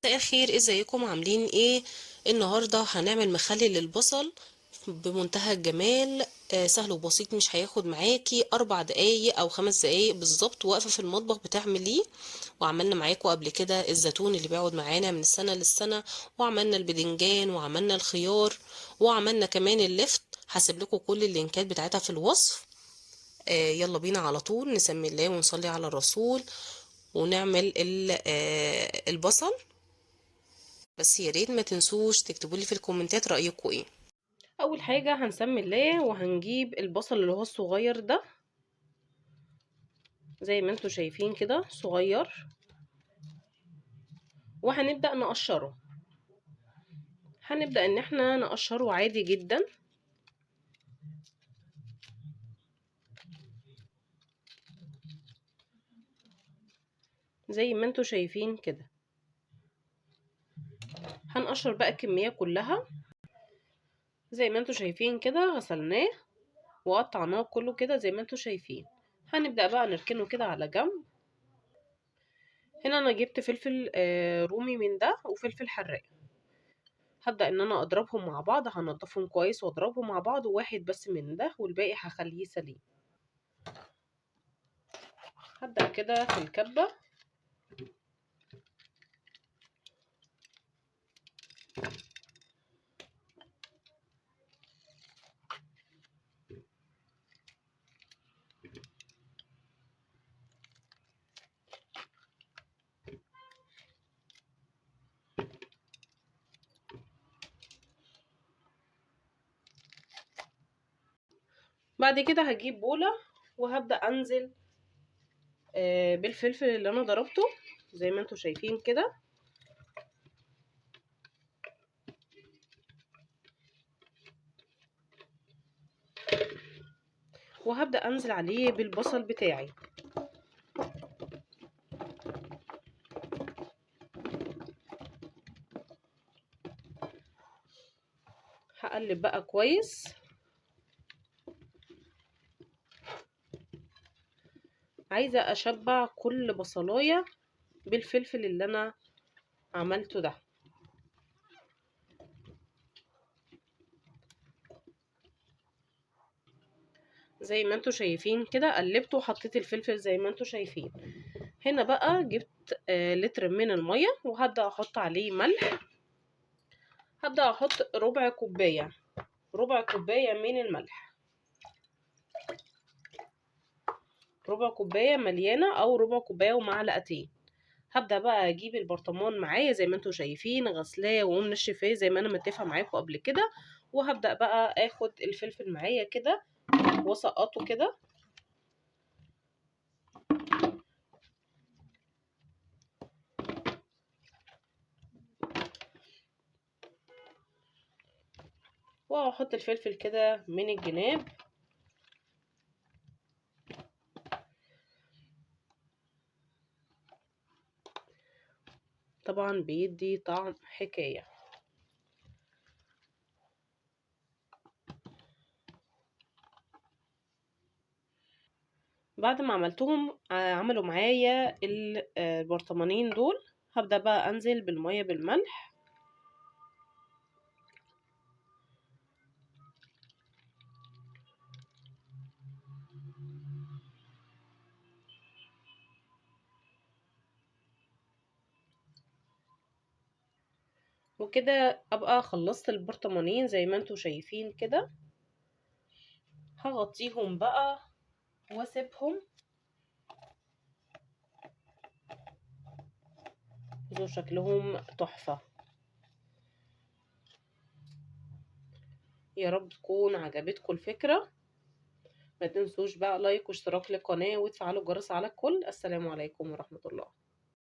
مساء الخير، ازيكم عاملين ايه؟ النهارده هنعمل مخلل للبصل بمنتهى الجمال. سهل وبسيط، مش هياخد معاكي 4 دقايق او 5 دقايق بالظبط واقفه في المطبخ بتعمليه. وعملنا معاكم قبل كده الزيتون اللي بيقعد معانا من السنه للسنه، وعملنا البدنجان وعملنا الخيار، وعملنا كمان اللفت. هسيب لكم كل اللينكات بتاعتها في الوصف. يلا بينا على طول نسمي الله ونصلي على الرسول ونعمل البصل. بس يا ريت ما تنسوش تكتبوا لي في الكومنتات رأيكم ايه. اول حاجة هنسمي الله وهنجيب البصل اللي هو الصغير ده، زي ما انتوا شايفين كده صغير، وهنبدأ نقشره. هنبدأ ان احنا نقشره عادي جدا زي ما انتوا شايفين كده. هنقشر بقى الكمية كلها زي ما انتوا شايفين كده. غسلناه وقطعناه كله كده زي ما انتوا شايفين. هنبدأ بقى نركنه كده على جنب. هنا انا جبت فلفل رومي من ده وفلفل حراق. هبدأ ان انا اضربهم مع بعض، هنضفهم كويس واضربهم مع بعض، واحد بس من ده والباقي هخليه سليم. هبدأ كده في الكبة. بعد كده هجيب بولة وهبدأ انزل بالفلفل اللي انا ضربته زي ما انتوا شايفين كده. وهبدأ انزل عليه بالبصل بتاعي. هقلب بقى كويس. عايزة اشبع كل بصلاية بالفلفل اللي انا عملته ده. زي ما انتوا شايفين كده قلبته وحطيت الفلفل زي ما انتوا شايفين. هنا بقى جبت لتر من المية وهبدأ احط عليه ملح. هبدأ احط ربع كوباية من الملح. ربع كوباية مليانة او ربع كوباية ومعلقتين. هبدأ بقى اجيب البرطمان معايا زي ما انتوا شايفين، غسلاه ومنشفاه زي ما انا متفقه معاكم قبل كده. وهبدأ بقى اخد الفلفل معايا كده واسقطه كده. واحط الفلفل كده من الجناب. طبعا بيدي طعم حكاية. بعد ما عملتهم عملوا معايا البرطمانين دول. هبدأ بقى انزل بالمية بالملح. وكده ابقى خلصت البرطمانين زي ما انتوا شايفين كده. هغطيهم بقى واسيبهم. دول شكلهم تحفة. يا رب تكون عجبتكم الفكرة. ما تنسوش بقى لايك واشتراك للقناة وتفعلوا الجرس على الكل. السلام عليكم ورحمة الله.